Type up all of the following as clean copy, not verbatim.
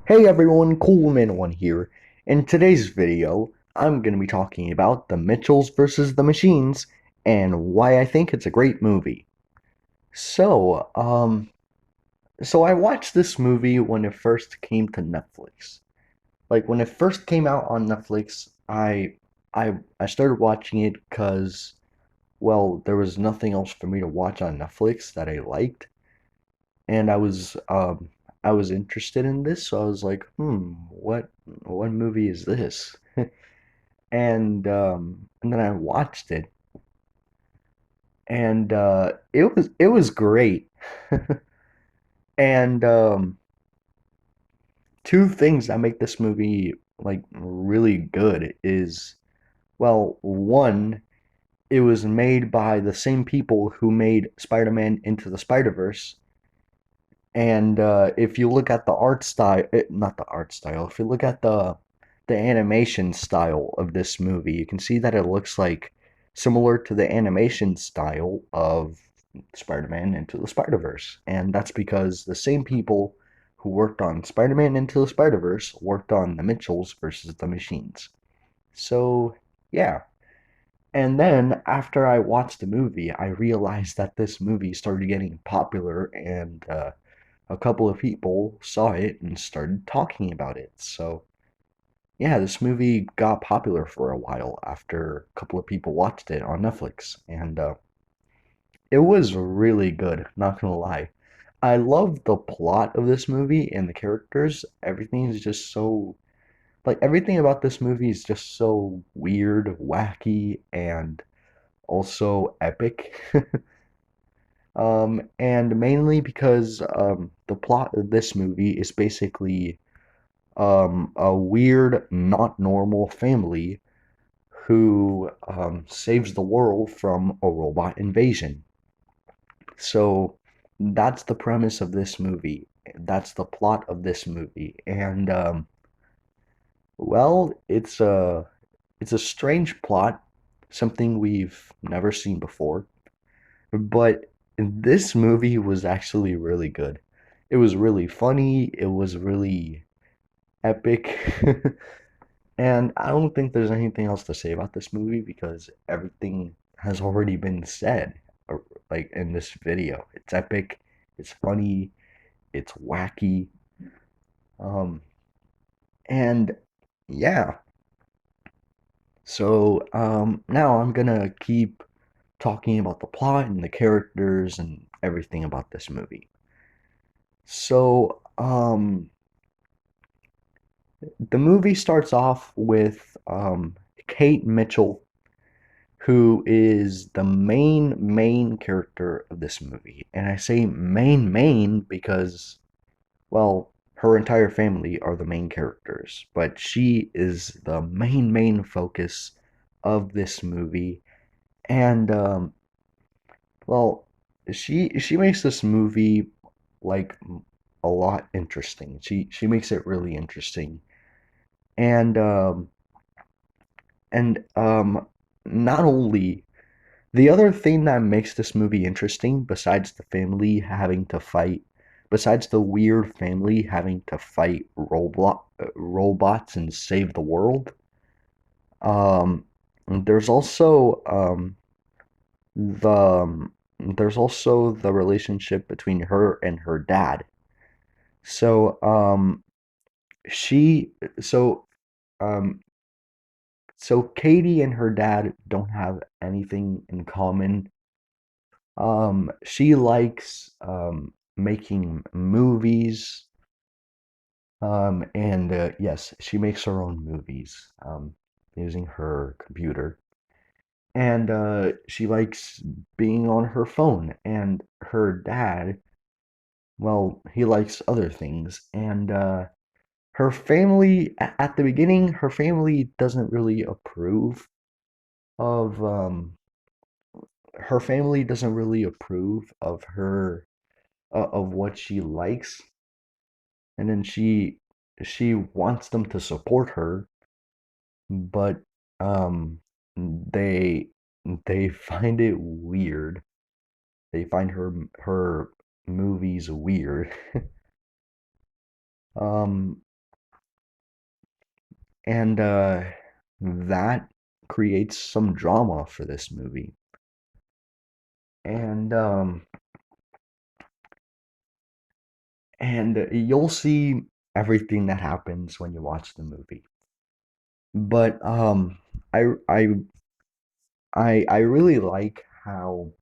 Hey everyone, Coolman1 here. In today's video, I'm going to be talking about The Mitchells vs. the Machines and why I think it's a great movie. So, I watched this movie when it first came to Netflix. Like when it first came out on Netflix, I started watching it because, well, there was nothing else for me to watch on Netflix that I liked, and I was interested in this, so I was like, what movie is this? And then I watched it, and it was great. And two things that make this movie like really good is, well, one, it was made by the same people who made Spider-Man Into the Spider-Verse. And if you look at the art style, not the art style, if you look at the animation style of this movie, you can see that it looks like similar to the animation style of Spider-Man Into the Spider-Verse. And that's because the same people who worked on Spider-Man Into the Spider-Verse worked on The Mitchells versus the Machines. So, yeah. And then after I watched the movie, I realized that this movie started getting popular, and a couple of people saw it and started talking about it. So, yeah, this movie got popular for a while after a couple of people watched it on Netflix, and it was really good, not gonna lie. I love the plot of this movie and the characters. Everything is just so, like, everything about this movie is just so weird, wacky, and also epic. And mainly because the plot of this movie is basically a weird, not normal family who saves the world from a robot invasion. So that's the premise of this movie. That's the plot of this movie. And well, it's a strange plot, something we've never seen before. But this movie was actually really good. It was really funny. It was really epic. And I don't think there's anything else to say about this movie because everything has already been said, like in this video. It's epic, it's funny, it's wacky, um, and yeah. So now I'm gonna keep talking about the plot and the characters and everything about this movie. So the movie starts off with Kate Mitchell, who is the main character of this movie. And I say main because, well, her entire family are the main characters, but she is the main focus of this movie. And well, she makes this movie like a lot interesting. She makes it really interesting. And and not only, the other thing that makes this movie interesting, besides the family having to fight, besides the weird family having to fight robots and save the world, um, there's also the there's also the relationship between her and her dad. So she so um so Katie and her dad don't have anything in common. She likes making movies. And yes, she makes her own movies using her computer. And she likes being on her phone. And her dad, well, he likes other things. And her family, at the beginning, her family doesn't really approve of her family doesn't really approve of her, of what she likes, and then she wants them to support her, but um they they find it weird. They find her movies weird. and that creates some drama for this movie. And you'll see everything that happens when you watch the movie. But I I I really like how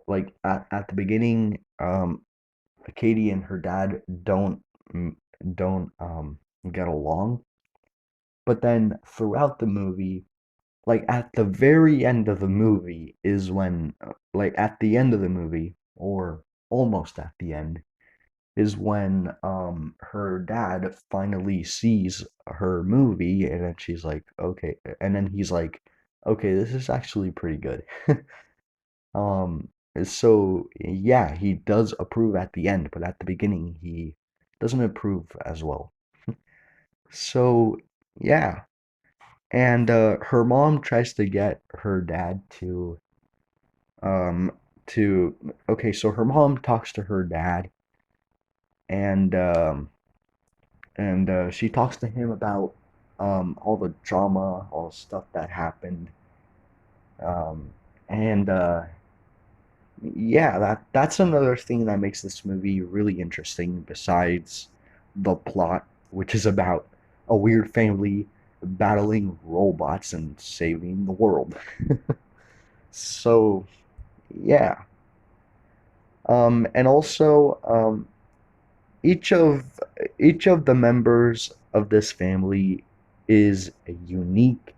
like at the beginning Katie and her dad mm, don't get along, but then throughout the movie, like at the very end of the movie is when like at the end of the movie or almost at the end is when her dad finally sees her movie, and then she's like, okay, and then he's like, okay, this is actually pretty good. Um, so yeah, he does approve at the end, but at the beginning he doesn't approve as well. So yeah, and her mom tries to get her dad um to okay, so her mom talks to her dad, and she talks to him about all the drama, all the stuff that happened, um, and yeah, that's another thing that makes this movie really interesting. Besides the plot, which is about a weird family battling robots and saving the world. So yeah, and also each of each of the members of this family is unique,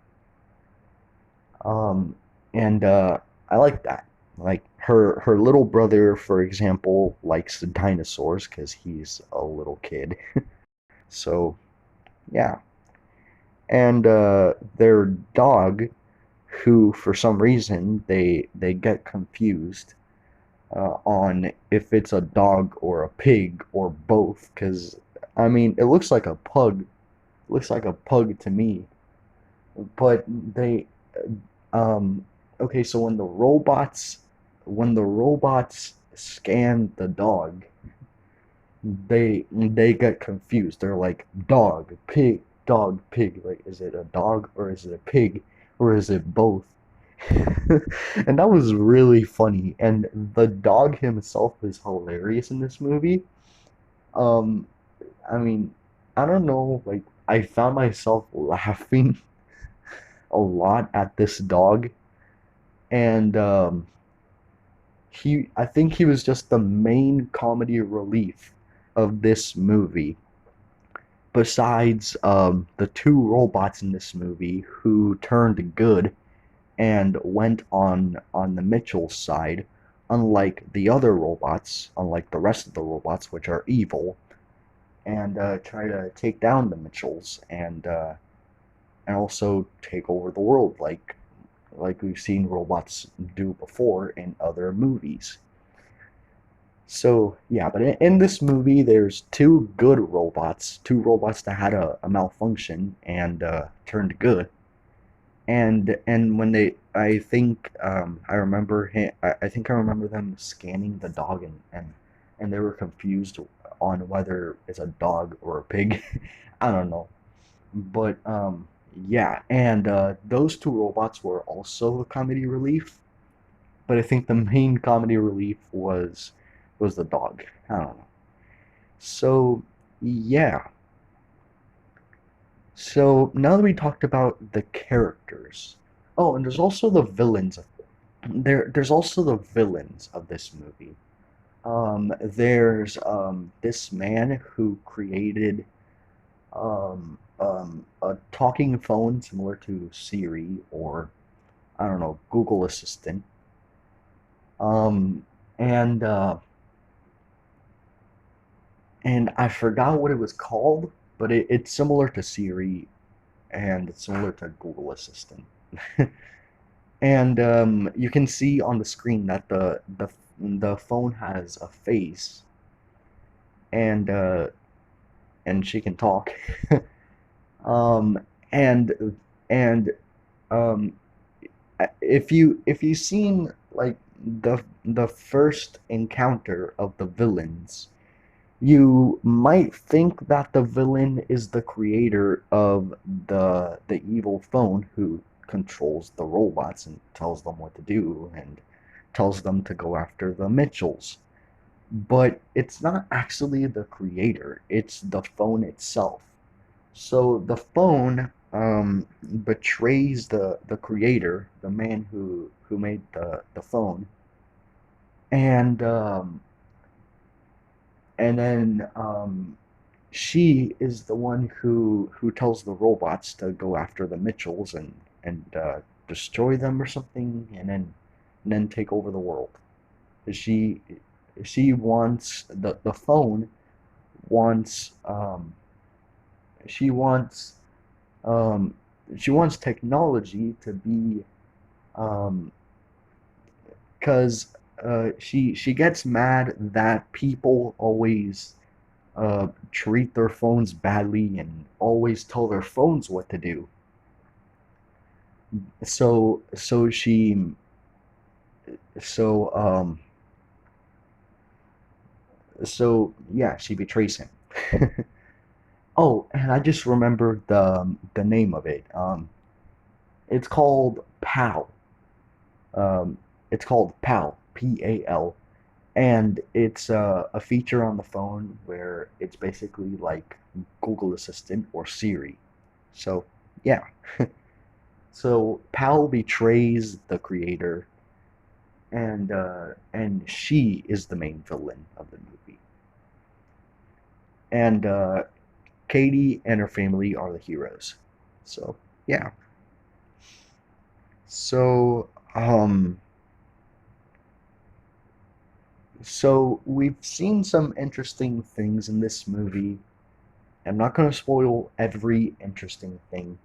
um, and I like that. Like her little brother, for example, likes the dinosaurs because he's a little kid. So yeah, and their dog, who for some reason they get confused on if it's a dog or a pig or both, because I mean it looks like a pug to me, but they um okay, so when the robots scan the dog, they get confused. They're like dog, pig. Like, is it a dog or is it a pig or is it both? And that was really funny. And the dog himself is hilarious in this movie. Um, I mean, I don't know, like I found myself laughing a lot at this dog, and I think he was just the main comedy relief of this movie. Besides the two robots in this movie who turned good and went on the Mitchell side, unlike the other robots, unlike the rest of the robots, which are evil, and try to take down the Mitchells and also take over the world, like we've seen robots do before in other movies. So yeah, but in this movie, there's two robots that had a malfunction and turned good, and when they, I think I think I remember them scanning the dog, and they were confused on whether it's a dog or a pig. I don't know, but yeah, and those two robots were also a comedy relief, but I think the main comedy relief was the dog. I don't know. So yeah. So now that we talked about the characters, oh, and there's also the villains. There's also the villains of this movie. There's this man who created a talking phone similar to Siri, or I don't know, Google Assistant. Um, and I forgot what it was called, but it's similar to Siri and it's similar to Google Assistant. And you can see on the screen that the phone has a face, and she can talk. um, and and um, if you've seen like the first encounter of the villains, You might think that the villain is the creator of the evil phone who controls the robots and tells them what to do and tells them to go after the Mitchells. But it's not actually the creator, it's the phone itself. So the phone betrays the creator, the man who made the phone, and then she is the one who tells the robots to go after the Mitchells and destroy them or something, and then take over the world. She she wants the phone wants she wants um, she wants technology to be um, because she gets mad that people always treat their phones badly and always tell their phones what to do. So so she so so yeah, she betrays him. Oh, and I just remembered the name of it. It's called PAL. Um, it's called PAL, PAL, and it's a feature on the phone where it's basically like Google Assistant or Siri. So yeah, so PAL betrays the creator, and she is the main villain of the movie, and Katie and her family are the heroes. So yeah, so so we've seen some interesting things in this movie. I'm not going to spoil every interesting thing,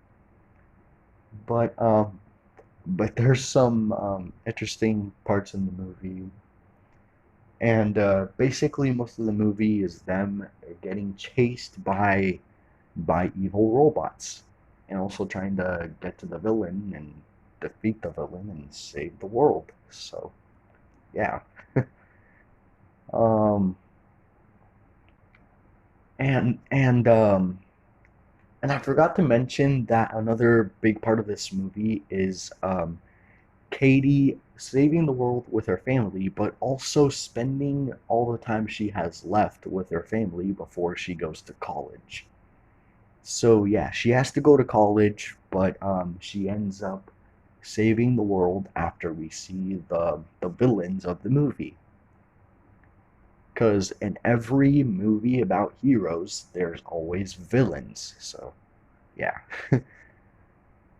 but there's some interesting parts in the movie, and basically most of the movie is them getting chased by evil robots, and also trying to get to the villain and defeat the villain and save the world. So yeah, um, and and um, and I forgot to mention that another big part of this movie is Katie saving the world with her family, but also spending all the time she has left with her family before she goes to college. So yeah, she has to go to college, but she ends up saving the world after we see the villains of the movie. Because in every movie about heroes, there's always villains. So yeah.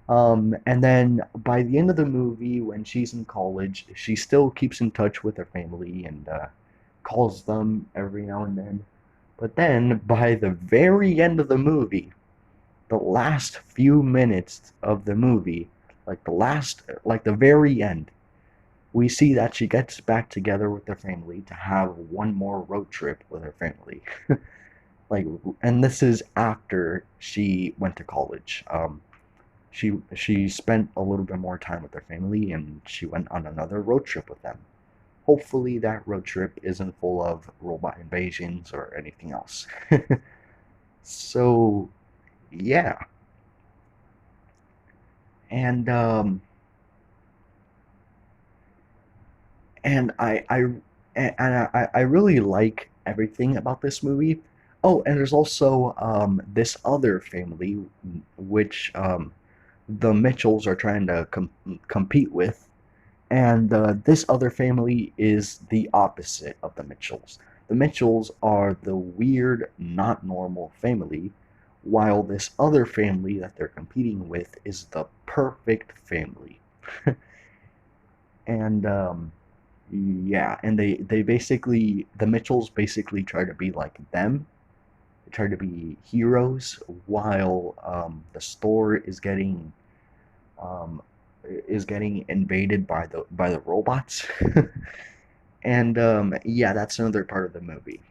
And then by the end of the movie, when she's in college, she still keeps in touch with her family and calls them every now and then. But then by the very end of the movie, the last few minutes of the movie, like the very end, we see that she gets back together with her family to have one more road trip with her family. Like, and this is after she went to college. She spent a little bit more time with her family and she went on another road trip with them. Hopefully that road trip isn't full of robot invasions or anything else. So yeah, and and I really like everything about this movie. Oh, and there's also this other family which the Mitchells are trying to compete with. And this other family is the opposite of the Mitchells. The Mitchells are the weird, not normal family, while this other family that they're competing with is the perfect family. And yeah, and they basically, the Mitchells basically try to be like them. They try to be heroes while the store um, is getting invaded by the robots. And yeah, that's another part of the movie.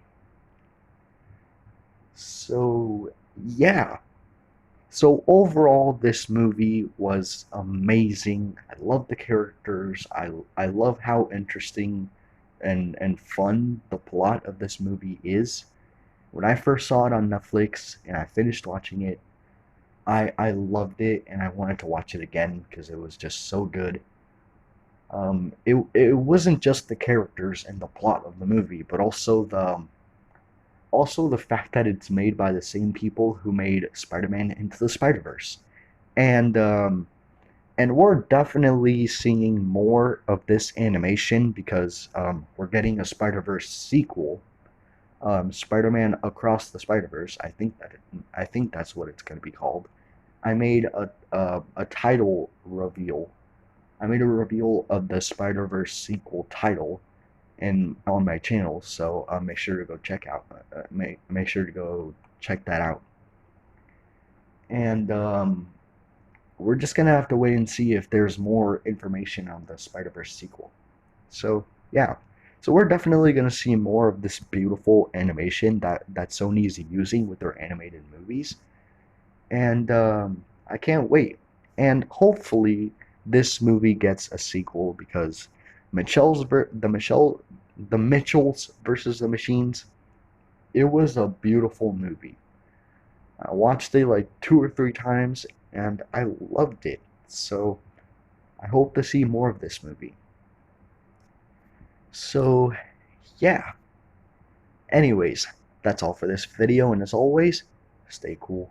So yeah. So overall, this movie was amazing. I love the characters. I love how interesting and fun the plot of this movie is. When I first saw it on Netflix and I finished watching it, I loved it and I wanted to watch it again because it was just so good. It wasn't just the characters and the plot of the movie, but also the fact that it's made by the same people who made Spider-Man Into the Spider-Verse, and we're definitely seeing more of this animation because we're getting a Spider-Verse sequel, Spider-Man Across the Spider-Verse. I think that's what it's going to be called. I made a title reveal. I made a reveal of the Spider-Verse sequel title in on my channel, so make sure to go check out. Make sure to go check that out. And we're just gonna have to wait and see if there's more information on the Spider-Verse sequel. So yeah, so we're definitely gonna see more of this beautiful animation that Sony is using with their animated movies, and I can't wait. And hopefully, this movie gets a sequel because the Mitchells versus the Machines. It was a beautiful movie. I watched it like 2 or 3 times, and I loved it. So I hope to see more of this movie. So yeah. Anyways, that's all for this video, and as always, stay cool.